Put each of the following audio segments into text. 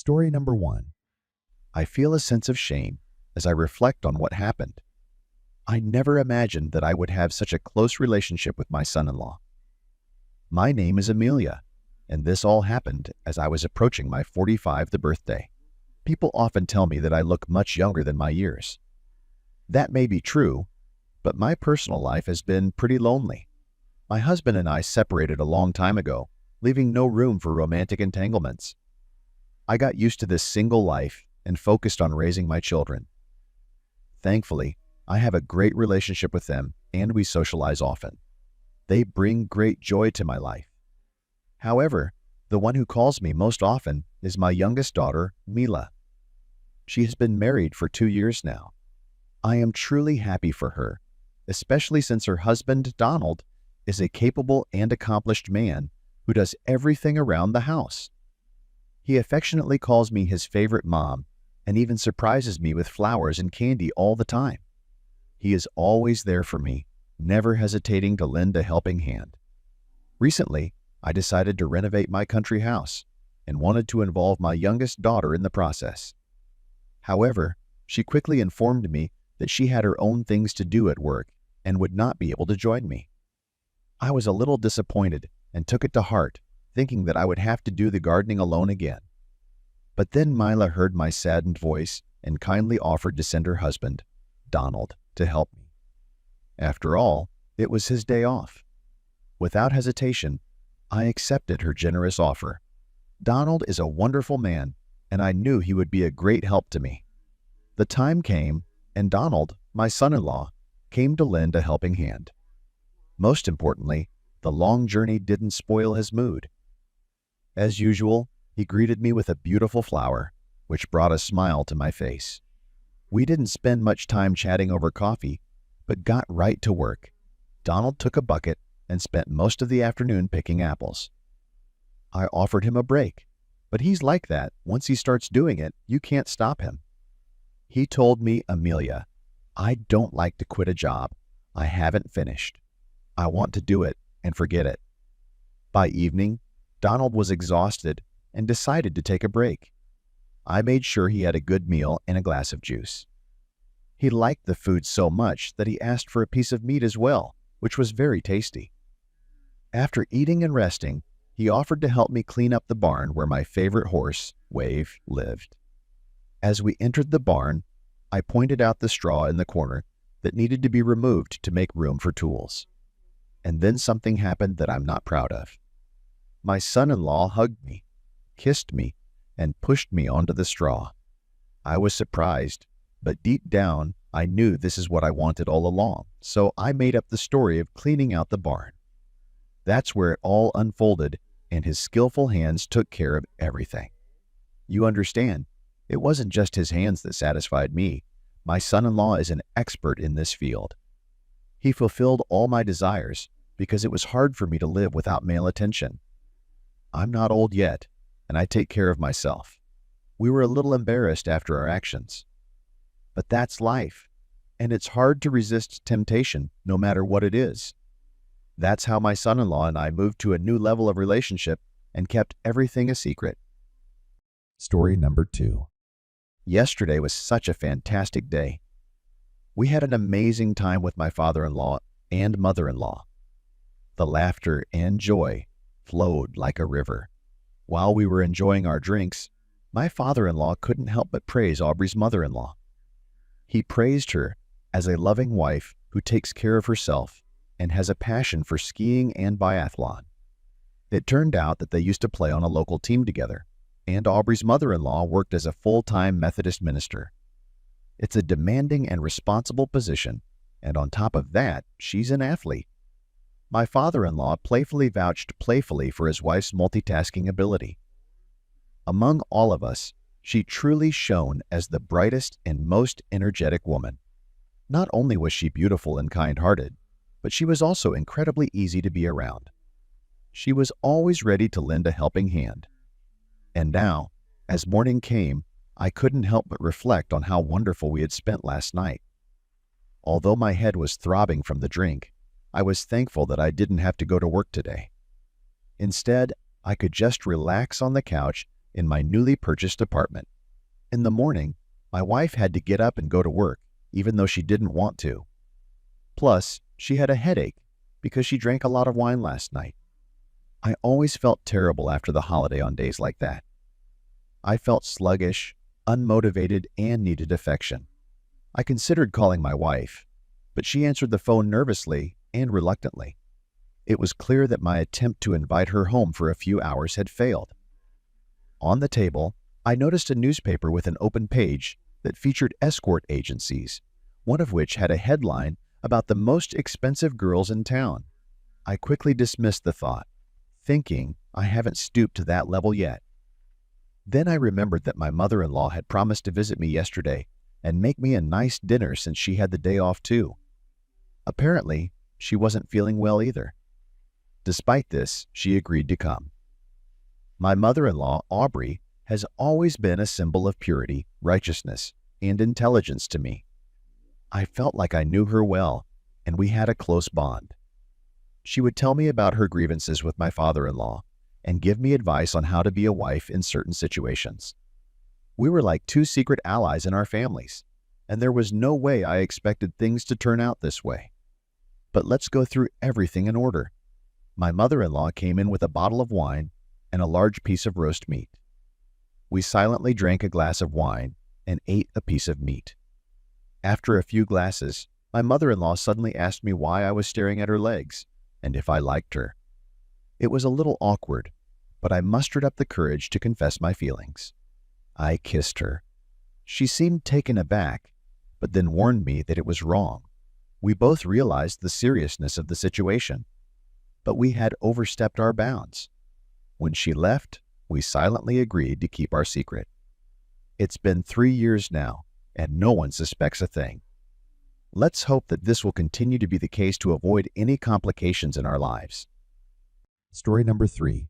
Story number 1. I feel a sense of shame as I reflect on what happened. I never imagined that I would have such a close relationship with my son-in-law. My name is Amelia, and this all happened as I was approaching my 45th birthday. People often tell me that I look much younger than my years. That may be true, but my personal life has been pretty lonely. My husband and I separated a long time ago, leaving no room for romantic entanglements. I got used to this single life and focused on raising my children. Thankfully, I have a great relationship with them and we socialize often. They bring great joy to my life. However, the one who calls me most often is my youngest daughter, Mila. She has been married for 2 years now. I am truly happy for her, especially since her husband, Donald, is a capable and accomplished man who does everything around the house. He affectionately calls me his favorite mom and even surprises me with flowers and candy all the time. He is always there for me, never hesitating to lend a helping hand. Recently, I decided to renovate my country house and wanted to involve my youngest daughter in the process. However, she quickly informed me that she had her own things to do at work and would not be able to join me. I was a little disappointed and took it to heart, thinking that I would have to do the gardening alone again. But then Mila heard my saddened voice and kindly offered to send her husband, Donald, to help me. After all, it was his day off. Without hesitation, I accepted her generous offer. Donald is a wonderful man, and I knew he would be a great help to me. The time came, and Donald, my son-in-law, came to lend a helping hand. Most importantly, the long journey didn't spoil his mood. As usual, he greeted me with a beautiful flower, which brought a smile to my face. We didn't spend much time chatting over coffee, but got right to work. Donald took a bucket and spent most of the afternoon picking apples. I offered him a break, but he's like that. Once he starts doing it, you can't stop him. He told me, Amelia, I don't like to quit a job I haven't finished. I want to do it and forget it. By evening, Donald was exhausted and decided to take a break. I made sure he had a good meal and a glass of juice. He liked the food so much that he asked for a piece of meat as well, which was very tasty. After eating and resting, he offered to help me clean up the barn where my favorite horse, Wave, lived. As we entered the barn, I pointed out the straw in the corner that needed to be removed to make room for tools. And then something happened that I'm not proud of. My son-in-law hugged me, kissed me, and pushed me onto the straw. I was surprised, but deep down, I knew this is what I wanted all along, so I made up the story of cleaning out the barn. That's where it all unfolded, and his skillful hands took care of everything. You understand, it wasn't just his hands that satisfied me. My son-in-law is an expert in this field. He fulfilled all my desires because it was hard for me to live without male attention. I'm not old yet, and I take care of myself. We were a little embarrassed after our actions. But that's life, and it's hard to resist temptation no matter what it is. That's how my son-in-law and I moved to a new level of relationship and kept everything a secret. Story number 2. Yesterday was such a fantastic day. We had an amazing time with my father-in-law and mother-in-law. The laughter and joy flowed like a river. While we were enjoying our drinks, my father-in-law couldn't help but praise Aubrey's mother-in-law. He praised her as a loving wife who takes care of herself and has a passion for skiing and biathlon. It turned out that they used to play on a local team together, and Aubrey's mother-in-law worked as a full-time Methodist minister. It's a demanding and responsible position, and on top of that, she's an athlete. My father-in-law playfully vouched for his wife's multitasking ability. Among all of us, she truly shone as the brightest and most energetic woman. Not only was she beautiful and kind-hearted, but she was also incredibly easy to be around. She was always ready to lend a helping hand. And now, as morning came, I couldn't help but reflect on how wonderful we had spent last night. Although my head was throbbing from the drink, I was thankful that I didn't have to go to work today. Instead, I could just relax on the couch in my newly purchased apartment. In the morning, my wife had to get up and go to work, even though she didn't want to. Plus, she had a headache because she drank a lot of wine last night. I always felt terrible after the holiday on days like that. I felt sluggish, unmotivated, and needed affection. I considered calling my wife, but she answered the phone nervously and reluctantly. It was clear that my attempt to invite her home for a few hours had failed. On the table, I noticed a newspaper with an open page that featured escort agencies, one of which had a headline about the most expensive girls in town. I quickly dismissed the thought, thinking I haven't stooped to that level yet. Then I remembered that my mother-in-law had promised to visit me yesterday and make me a nice dinner since she had the day off too. Apparently, she wasn't feeling well either. Despite this, she agreed to come. My mother-in-law, Aubrey, has always been a symbol of purity, righteousness, and intelligence to me. I felt like I knew her well, and we had a close bond. She would tell me about her grievances with my father-in-law and give me advice on how to be a wife in certain situations. We were like two secret allies in our families, and there was no way I expected things to turn out this way. But let's go through everything in order. My mother-in-law came in with a bottle of wine and a large piece of roast meat. We silently drank a glass of wine and ate a piece of meat. After a few glasses, my mother-in-law suddenly asked me why I was staring at her legs and if I liked her. It was a little awkward, but I mustered up the courage to confess my feelings. I kissed her. She seemed taken aback, but then warned me that it was wrong. We both realized the seriousness of the situation, but we had overstepped our bounds. When she left, we silently agreed to keep our secret. It's been 3 years now, and no one suspects a thing. Let's hope that this will continue to be the case to avoid any complications in our lives. Story number 3.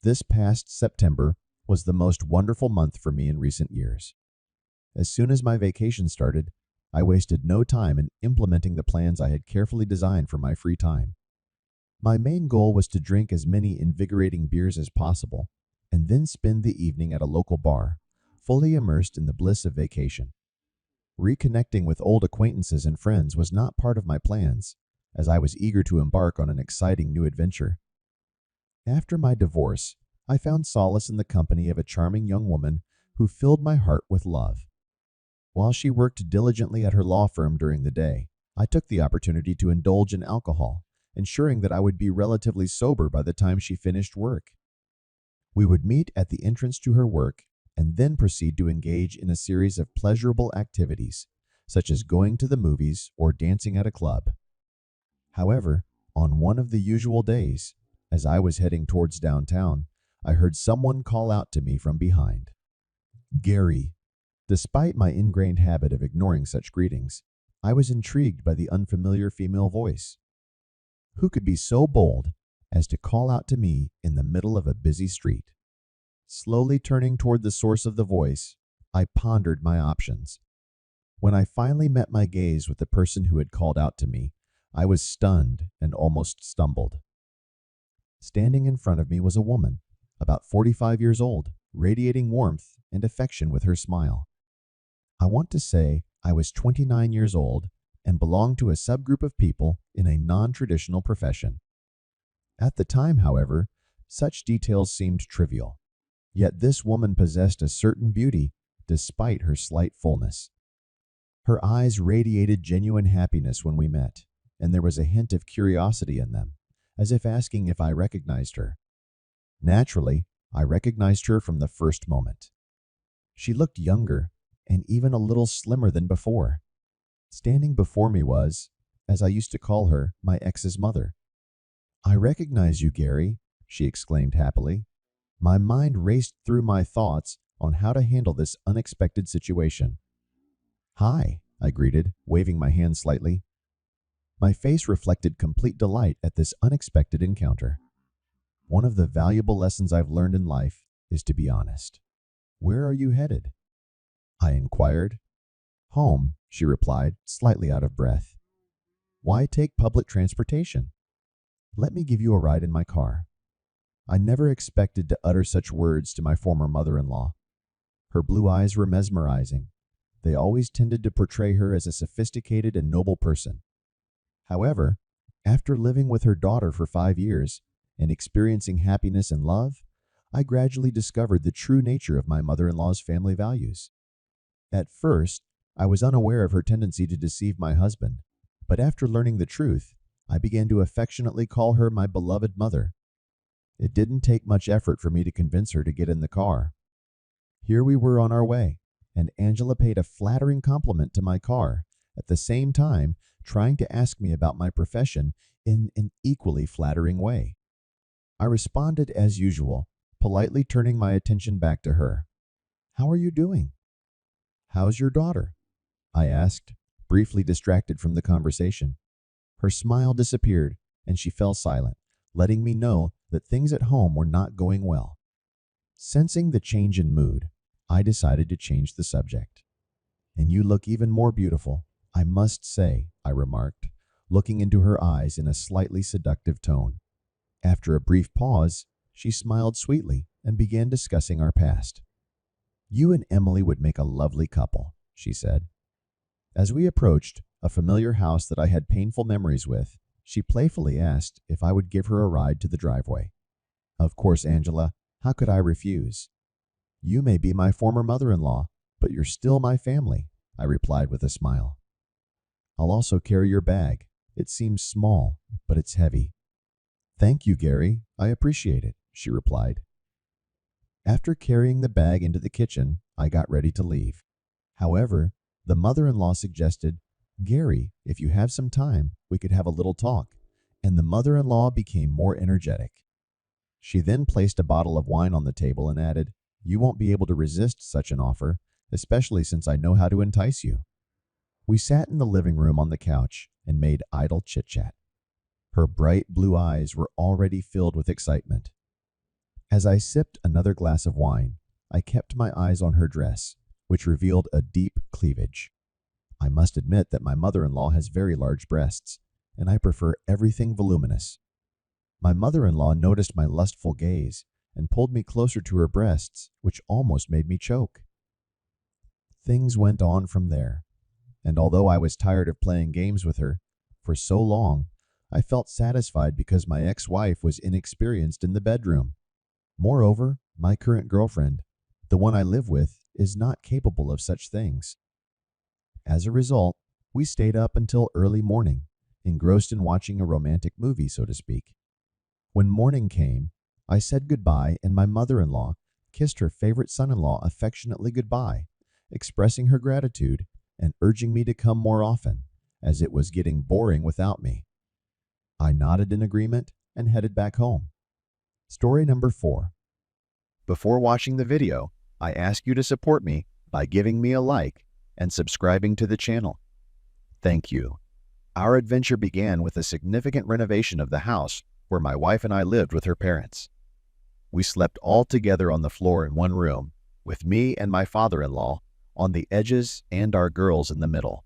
This past September was the most wonderful month for me in recent years. As soon as my vacation started, I wasted no time in implementing the plans I had carefully designed for my free time. My main goal was to drink as many invigorating beers as possible, and then spend the evening at a local bar, fully immersed in the bliss of vacation. Reconnecting with old acquaintances and friends was not part of my plans, as I was eager to embark on an exciting new adventure. After my divorce, I found solace in the company of a charming young woman who filled my heart with love. While she worked diligently at her law firm during the day, I took the opportunity to indulge in alcohol, ensuring that I would be relatively sober by the time she finished work. We would meet at the entrance to her work and then proceed to engage in a series of pleasurable activities, such as going to the movies or dancing at a club. However, on one of the usual days, as I was heading towards downtown, I heard someone call out to me from behind. "Gary." Despite my ingrained habit of ignoring such greetings, I was intrigued by the unfamiliar female voice. Who could be so bold as to call out to me in the middle of a busy street? Slowly turning toward the source of the voice, I pondered my options. When I finally met my gaze with the person who had called out to me, I was stunned and almost stumbled. Standing in front of me was a woman, about 45 years old, radiating warmth and affection with her smile. I want to say I was 29 years old and belonged to a subgroup of people in a non-traditional profession. At the time, however, such details seemed trivial. Yet this woman possessed a certain beauty despite her slight fullness. Her eyes radiated genuine happiness when we met, and there was a hint of curiosity in them, as if asking if I recognized her. Naturally, I recognized her from the first moment. She looked younger and even a little slimmer than before. Standing before me was, as I used to call her, my ex's mother. "I recognize you, Gary," she exclaimed happily. My mind raced through my thoughts on how to handle this unexpected situation. "Hi," I greeted, waving my hand slightly. My face reflected complete delight at this unexpected encounter. One of the valuable lessons I've learned in life is to be honest. "Where are you headed?" I inquired. "Home," she replied, slightly out of breath. "Why take public transportation?" "Let me give you a ride in my car." I never expected to utter such words to my former mother-in-law. Her blue eyes were mesmerizing. They always tended to portray her as a sophisticated and noble person. However, after living with her daughter for 5 years and experiencing happiness and love, I gradually discovered the true nature of my mother-in-law's family values. At first, I was unaware of her tendency to deceive my husband, but after learning the truth, I began to affectionately call her my beloved mother. It didn't take much effort for me to convince her to get in the car. Here we were on our way, and Angela paid a flattering compliment to my car, at the same time trying to ask me about my profession in an equally flattering way. I responded as usual, politely turning my attention back to her. "How are you doing?" "How's your daughter?" I asked, briefly distracted from the conversation. Her smile disappeared, and she fell silent, letting me know that things at home were not going well. Sensing the change in mood, I decided to change the subject. "And you look even more beautiful, I must say," I remarked, looking into her eyes in a slightly seductive tone. After a brief pause, she smiled sweetly and began discussing our past. "You and Emily would make a lovely couple," she said. As we approached a familiar house that I had painful memories with, she playfully asked if I would give her a ride to the driveway. "Of course, Angela. How could I refuse?" "You may be my former mother-in-law, but you're still my family," I replied with a smile. "I'll also carry your bag. It seems small, but it's heavy." "Thank you, Gary. I appreciate it," she replied. After carrying the bag into the kitchen, I got ready to leave. However, the mother-in-law suggested, "Gary, if you have some time, we could have a little talk," and the mother-in-law became more energetic. She then placed a bottle of wine on the table and added, "You won't be able to resist such an offer, especially since I know how to entice you." We sat in the living room on the couch and made idle chit-chat. Her bright blue eyes were already filled with excitement. As I sipped another glass of wine, I kept my eyes on her dress, which revealed a deep cleavage. I must admit that my mother-in-law has very large breasts, and I prefer everything voluminous. My mother-in-law noticed my lustful gaze and pulled me closer to her breasts, which almost made me choke. Things went on from there, and although I was tired of playing games with her for so long, I felt satisfied because my ex-wife was inexperienced in the bedroom. Moreover, my current girlfriend, the one I live with, is not capable of such things. As a result, we stayed up until early morning, engrossed in watching a romantic movie, so to speak. When morning came, I said goodbye, and my mother-in-law kissed her favorite son-in-law affectionately goodbye, expressing her gratitude and urging me to come more often, as it was getting boring without me. I nodded in agreement and headed back home. Story number 4. Before watching the video, I ask you to support me by giving me a like and subscribing to the channel. Thank you. Our adventure began with a significant renovation of the house where my wife and I lived with her parents. We slept all together on the floor in one room, with me and my father-in-law on the edges and our girls in the middle.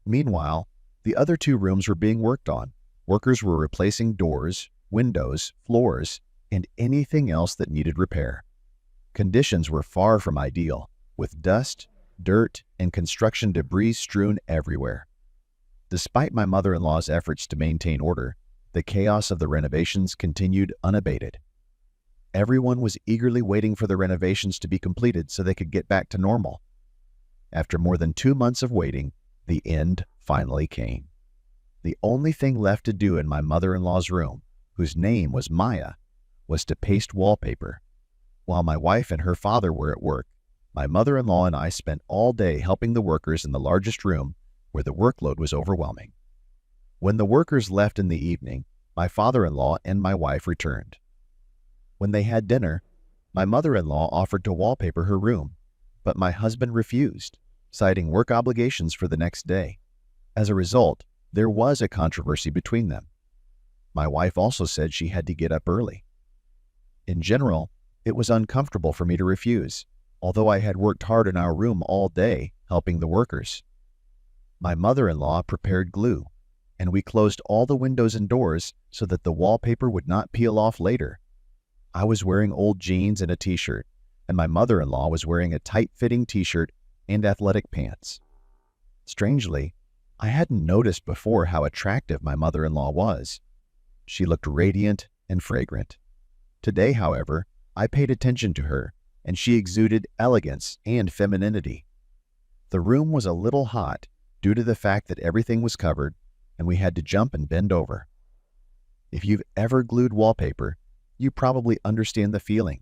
Meanwhile, the other 2 rooms were being worked on. Workers were replacing doors, windows, floors, and anything else that needed repair. Conditions were far from ideal, with dust, dirt, and construction debris strewn everywhere. Despite my mother-in-law's efforts to maintain order, the chaos of the renovations continued unabated. Everyone was eagerly waiting for the renovations to be completed so they could get back to normal. After more than 2 months of waiting, the end finally came. The only thing left to do in my mother-in-law's room, whose name was Maya, was to paste wallpaper. While my wife and her father were at work, my mother-in-law and I spent all day helping the workers in the largest room where the workload was overwhelming. When the workers left in the evening, my father-in-law and my wife returned. When they had dinner, my mother-in-law offered to wallpaper her room, but my husband refused, citing work obligations for the next day. As a result, there was a controversy between them. My wife also said she had to get up early. In general, it was uncomfortable for me to refuse, although I had worked hard in our room all day helping the workers. My mother-in-law prepared glue, and we closed all the windows and doors so that the wallpaper would not peel off later. I was wearing old jeans and a t-shirt, and my mother-in-law was wearing a tight-fitting t-shirt and athletic pants. Strangely, I hadn't noticed before how attractive my mother-in-law was. She looked radiant and fragrant. Today, however, I paid attention to her, and she exuded elegance and femininity. The room was a little hot due to the fact that everything was covered and we had to jump and bend over. If you've ever glued wallpaper, you probably understand the feeling.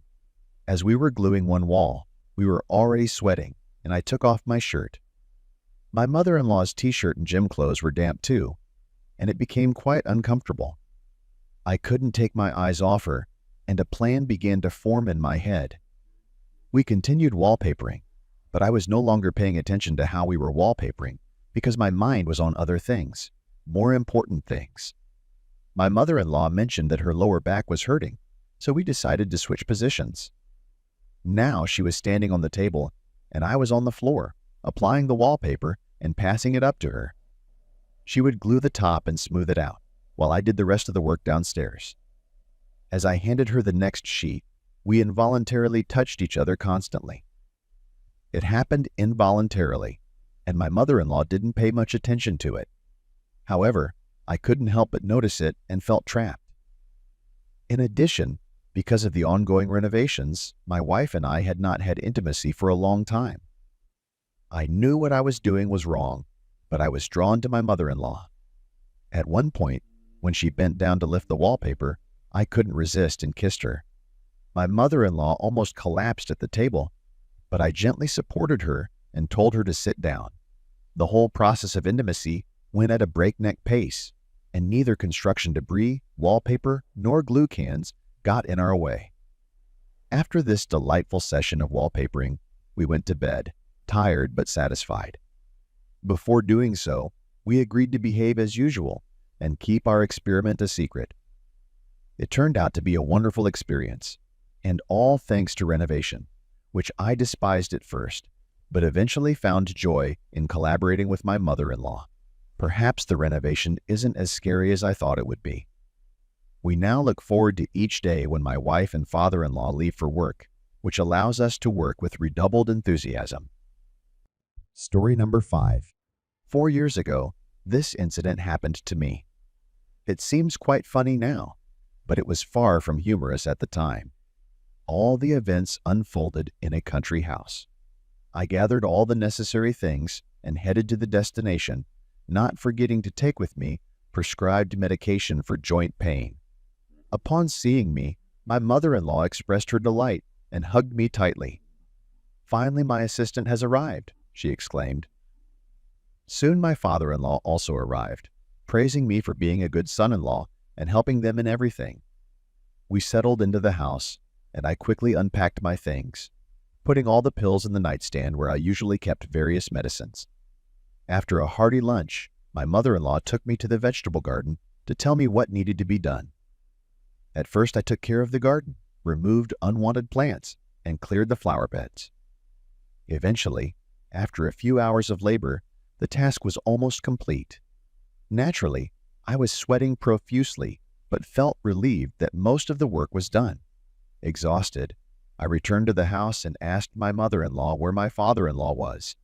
As we were gluing one wall, we were already sweating, and I took off my shirt. My mother-in-law's t-shirt and gym clothes were damp too, and it became quite uncomfortable. I couldn't take my eyes off her, and a plan began to form in my head. We continued wallpapering, but I was no longer paying attention to how we were wallpapering because my mind was on other things, more important things. My mother-in-law mentioned that her lower back was hurting, so we decided to switch positions. Now she was standing on the table, and I was on the floor, applying the wallpaper and passing it up to her. She would glue the top and smooth it out, while I did the rest of the work downstairs. As I handed her the next sheet, we involuntarily touched each other constantly. It happened involuntarily, and my mother-in-law didn't pay much attention to it. However, I couldn't help but notice it and felt trapped. In addition, because of the ongoing renovations, my wife and I had not had intimacy for a long time. I knew what I was doing was wrong, but I was drawn to my mother-in-law. At one point, when she bent down to lift the wallpaper, I couldn't resist and kissed her. My mother-in-law almost collapsed at the table, but I gently supported her and told her to sit down. The whole process of intimacy went at a breakneck pace, and neither construction debris, wallpaper, nor glue cans got in our way. After this delightful session of wallpapering, we went to bed, tired but satisfied. Before doing so, we agreed to behave as usual and keep our experiment a secret. It turned out to be a wonderful experience, and all thanks to renovation, which I despised at first, but eventually found joy in collaborating with my mother-in-law. Perhaps the renovation isn't as scary as I thought it would be. We now look forward to each day when my wife and father-in-law leave for work, which allows us to work with redoubled enthusiasm. Story number 5. 4 years ago, this incident happened to me. It seems quite funny now, but it was far from humorous at the time. All the events unfolded in a country house. I gathered all the necessary things and headed to the destination, not forgetting to take with me prescribed medication for joint pain. Upon seeing me, my mother-in-law expressed her delight and hugged me tightly. "Finally, my assistant has arrived," she exclaimed. Soon my father-in-law also arrived, praising me for being a good son-in-law and helping them in everything. We settled into the house, and I quickly unpacked my things, putting all the pills in the nightstand where I usually kept various medicines. After a hearty lunch, my mother-in-law took me to the vegetable garden to tell me what needed to be done. At first, I took care of the garden, removed unwanted plants, and cleared the flower beds. Eventually, after a few hours of labor, the task was almost complete. Naturally, I was sweating profusely, but felt relieved that most of the work was done. Exhausted, I returned to the house and asked my mother-in-law where my father-in-law was.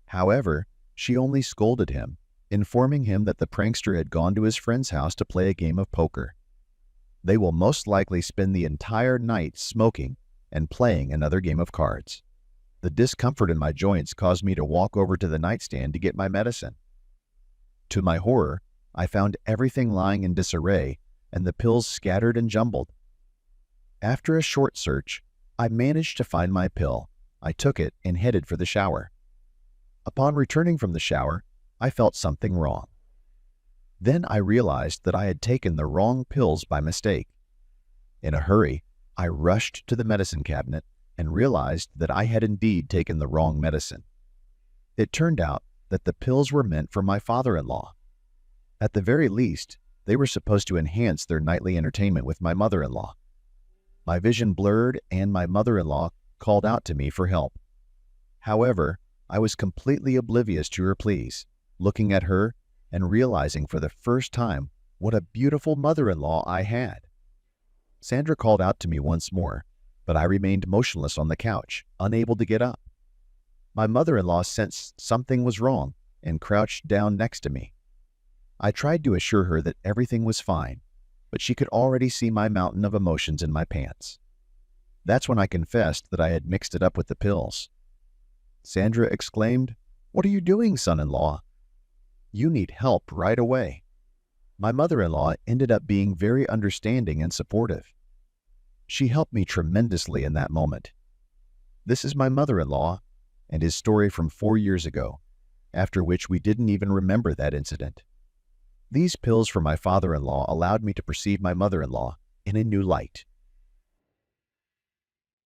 However, she only scolded him, informing him that the prankster had gone to his friend's house to play a game of poker. They will most likely spend the entire night smoking and playing another game of cards. The discomfort in my joints caused me to walk over to the nightstand to get my medicine. To my horror, I found everything lying in disarray and the pills scattered and jumbled. After a short search, I managed to find my pill. I took it and headed for the shower. Upon returning from the shower, I felt something wrong. Then I realized that I had taken the wrong pills by mistake. In a hurry, I rushed to the medicine cabinet and realized that I had indeed taken the wrong medicine. It turned out that the pills were meant for my father-in-law. At the very least, they were supposed to enhance their nightly entertainment with my mother-in-law. My vision blurred and my mother-in-law called out to me for help. However, I was completely oblivious to her pleas, looking at her and realizing for the first time what a beautiful mother-in-law I had. Sandra called out to me once more, but I remained motionless on the couch, unable to get up. My mother-in-law sensed something was wrong and crouched down next to me. I tried to assure her that everything was fine, but she could already see my mountain of emotions in my pants. That's when I confessed that I had mixed it up with the pills. Sandra exclaimed, "What are you doing, son-in-law? You need help right away." My mother-in-law ended up being very understanding and supportive. She helped me tremendously in that moment. This is my mother-in-law and his story from 4 years ago, after which we didn't even remember that incident. These pills from my father-in-law allowed me to perceive my mother-in-law in a new light.